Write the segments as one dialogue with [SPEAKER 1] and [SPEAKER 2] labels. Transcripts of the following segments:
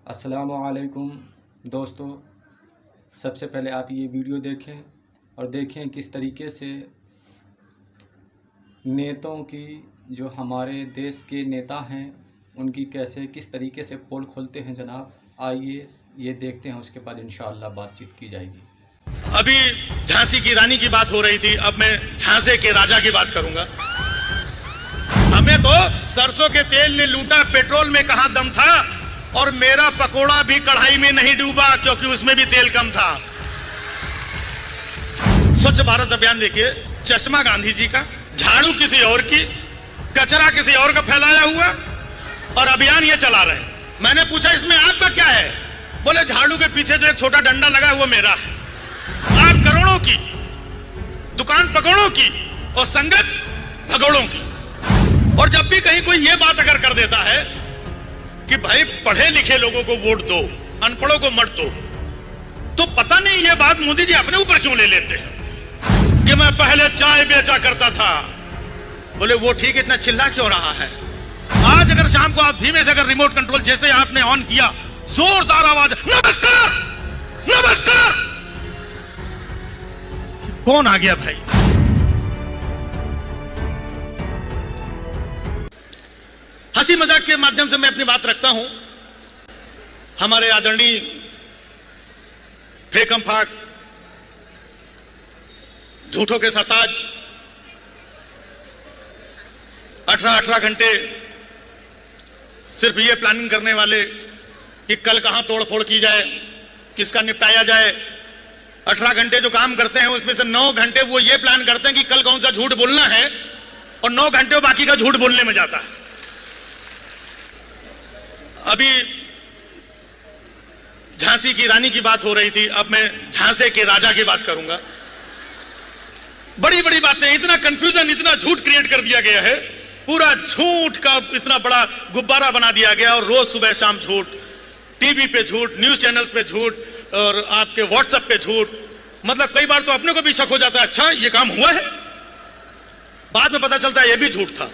[SPEAKER 1] अस्सलामुअलैकुम दोस्तों, सबसे पहले आप ये वीडियो देखें और देखें किस तरीके से नेताओं की, जो हमारे देश के नेता हैं, उनकी कैसे किस तरीके से पोल खोलते हैं जनाब। आइए ये देखते हैं, उसके बाद इंशाअल्लाह बातचीत की जाएगी।
[SPEAKER 2] अभी झांसी की रानी की बात हो रही थी, अब मैं झांसे के राजा की बात करूंगा। हमें तो सरसों के तेल ने लूटा, पेट्रोल में कहां दम था, और मेरा पकोड़ा भी कढ़ाई में नहीं डूबा क्योंकि उसमें भी तेल कम था। स्वच्छ भारत अभियान देखिए, चश्मा गांधी जी का, झाड़ू किसी और की, कचरा किसी और का फैलाया हुआ, और अभियान ये चला रहे हैं। मैंने पूछा इसमें आपका क्या है? बोले झाड़ू के पीछे जो एक छोटा डंडा लगा है वो मेरा है। आप करोड़ों की, दुकान पकौड़ों की, और संगत भगोड़ों की। और जब भी कहीं कोई ये बात अगर कर देता है कि भाई पढ़े लिखे लोगों को वोट दो, अनपढ़ों को मत दो, तो पता नहीं ये बात मोदी जी अपने ऊपर क्यों ले लेते हैं कि मैं पहले चाय बेचा करता था। बोले वो ठीक, इतना चिल्ला क्यों रहा है? आज अगर शाम को आप धीमे से अगर रिमोट कंट्रोल जैसे आपने ऑन किया, जोरदार आवाज, नमस्कार नमस्कार, कौन आ गया भाई? हंसी मजाक के माध्यम से मैं अपनी बात रखता हूं। हमारे आदरणीय फेकम फाक, झूठों के सरताज, 18 घंटे सिर्फ ये प्लानिंग करने वाले कि कल कहां तोड़फोड़ की जाए, किसका निपटाया जाए। 18 घंटे जो काम करते हैं उसमें से 9 घंटे वो ये प्लान करते हैं कि कल कौन सा झूठ बोलना है, और 9 घंटे बाकी का झूठ बोलने में जाता है। अभी झांसी की रानी की बात हो रही थी, अब मैं झांसे के राजा की बात करूंगा। बड़ी बड़ी बातें, इतना कंफ्यूजन, इतना झूठ क्रिएट कर दिया गया है, पूरा झूठ का इतना बड़ा गुब्बारा बना दिया गया, और रोज सुबह शाम झूठ, टीवी पे झूठ, न्यूज चैनल्स पे झूठ, और आपके व्हाट्सएप पे झूठ। मतलब कई बार तो अपने को भी शक हो जाता है, अच्छा ये काम हुआ है, बाद में पता चलता है ये भी झूठ था।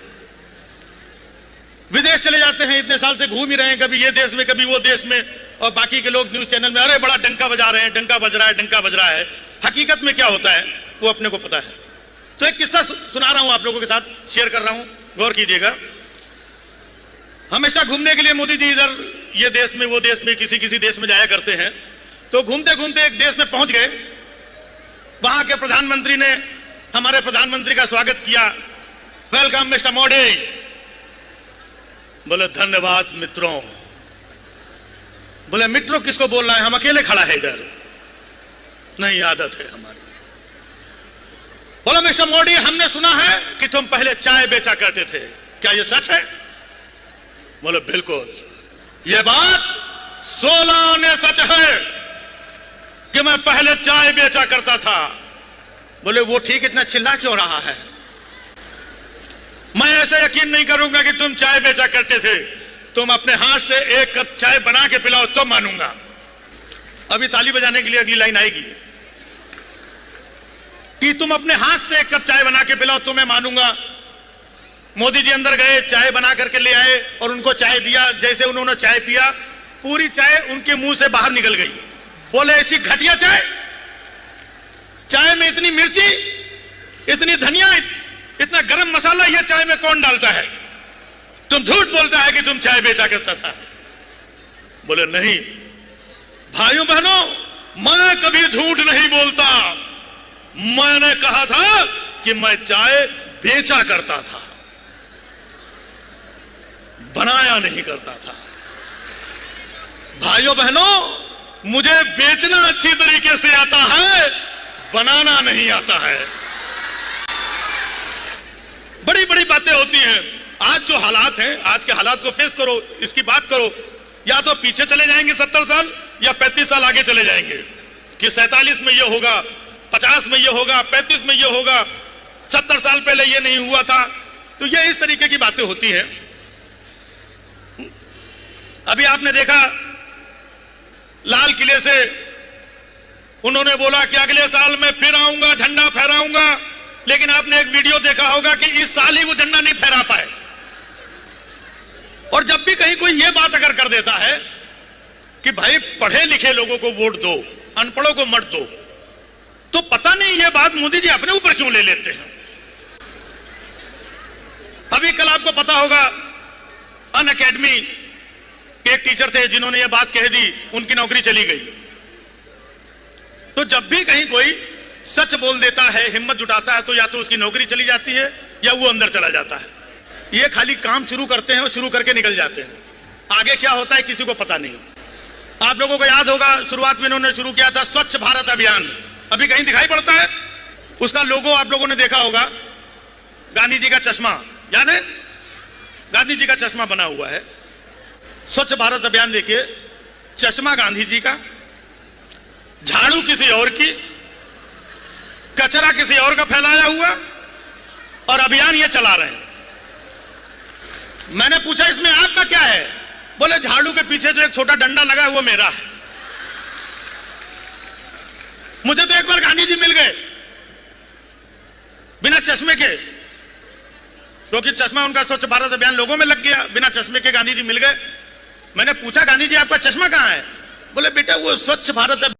[SPEAKER 2] विदेश चले जाते हैं, इतने साल से घूम ही रहे हैं, कभी ये देश में कभी वो देश में, और बाकी के लोग न्यूज चैनल में अरे बड़ा डंका बजा रहे हैं, डंका बज रहा है, डंका बज रहा है। हकीकत में क्या होता है वो अपने को पता है। तो एक किस्सा सुना रहा हूं आप लोगों के साथ, शेयर कर रहा हूं, गौर कीजिएगा। हमेशा घूमने के लिए मोदी जी इधर ये देश में वो देश में किसी देश में जाया करते हैं। तो घूमते घूमते एक देश में पहुंच गए, वहां के प्रधानमंत्री ने हमारे प्रधानमंत्री का स्वागत किया, वेलकम मिस्टर मोदी। बोले धन्यवाद मित्रों। बोले मित्रों किसको बोल रहा है, हम अकेले खड़ा है इधर, नहीं आदत है हमारी। बोले मिस्टर मोदी, हमने सुना है कि तुम पहले चाय बेचा करते थे, क्या ये सच है? बोले बिल्कुल, ये बात 16 आने सच है कि मैं पहले चाय बेचा करता था। बोले वो ठीक, इतना चिल्ला क्यों रहा है? मैं ऐसे यकीन नहीं करूंगा कि तुम चाय बेचा करते थे, तुम अपने हाथ से एक कप चाय बना के पिलाओ तो मानूंगा। अभी ताली बजाने के लिए अगली लाइन आएगी कि तुम अपने हाथ से एक कप चाय बना के पिलाओ तो मैं मानूंगा। मोदी जी अंदर गए, चाय बना करके ले आए और उनको चाय दिया। जैसे उन्होंने चाय पिया, पूरी चाय उनके मुंह से बाहर निकल गई। बोले ऐसी घटिया चाय, चाय में इतनी मिर्ची, इतनी धनिया, इतना गरम मसाला, ये चाय में कौन डालता है? तुम झूठ बोलता है कि तुम चाय बेचा करता था। बोले नहीं भाइयों बहनों, मैं कभी झूठ नहीं बोलता, मैंने कहा था कि मैं चाय बेचा करता था, बनाया नहीं करता था। भाइयों बहनों, मुझे बेचना अच्छी तरीके से आता है, बनाना नहीं आता है। बड़ी बड़ी बातें होती हैं। आज जो हालात हैं, आज के हालात को फेस करो, इसकी बात करो। या तो पीछे चले जाएंगे 70 साल, या 35 साल आगे चले जाएंगे कि 47 में ये होगा, 50 में ये होगा, 35 में ये होगा, 70 साल पहले ये नहीं हुआ था। तो ये इस तरीके की बातें होती हैं। अभी आपने देखा लाल किले से उन्होंने बोला कि अगले साल मैं फिर आऊंगा, झंडा फहराऊंगा, लेकिन आपने एक वीडियो देखा होगा कि इस साल ही वो झंडा नहीं फहरा पाए। और जब भी कहीं कोई ये बात अगर कर देता है कि भाई पढ़े लिखे लोगों को वोट दो, अनपढ़ों को मत दो, तो पता नहीं ये बात मोदी जी अपने ऊपर क्यों ले लेते हैं। अभी कल आपको पता होगा अन अकेडमी के एक टीचर थे जिन्होंने ये बात कह दी, उनकी नौकरी चली गई। तो जब भी कहीं कोई सच बोल देता है, हिम्मत जुटाता है, तो या तो उसकी नौकरी चली जाती है या वो अंदर चला जाता है। ये खाली काम शुरू करते हैं और शुरू करके निकल जाते हैं, आगे क्या होता है किसी को पता नहीं। आप लोगों को याद होगा शुरुआत में इन्होंने शुरू किया था स्वच्छ भारत अभियान, अभी कहीं दिखाई पड़ता है? उसका लोगो आप लोगों ने देखा होगा, गांधी जी का चश्मा, याद है? गांधी जी का चश्मा बना हुआ है। स्वच्छ भारत अभियान देखिए, चश्मा गांधी जी का, झाड़ू किसी और की, कचरा किसी और का फैलाया हुआ, और अभियान ये चला रहे हैं। मैंने पूछा इसमें आपका क्या है? बोले झाड़ू के पीछे जो एक छोटा डंडा लगा है वो मेरा है। मुझे तो एक बार गांधी जी मिल गए बिना चश्मे के, क्योंकि चश्मा उनका स्वच्छ भारत अभियान लोगों में लग गया। बिना चश्मे के गांधी जी मिल गए। मैंने पूछा गांधी जी आपका चश्मा कहां है? बोले बेटा वो स्वच्छ भारत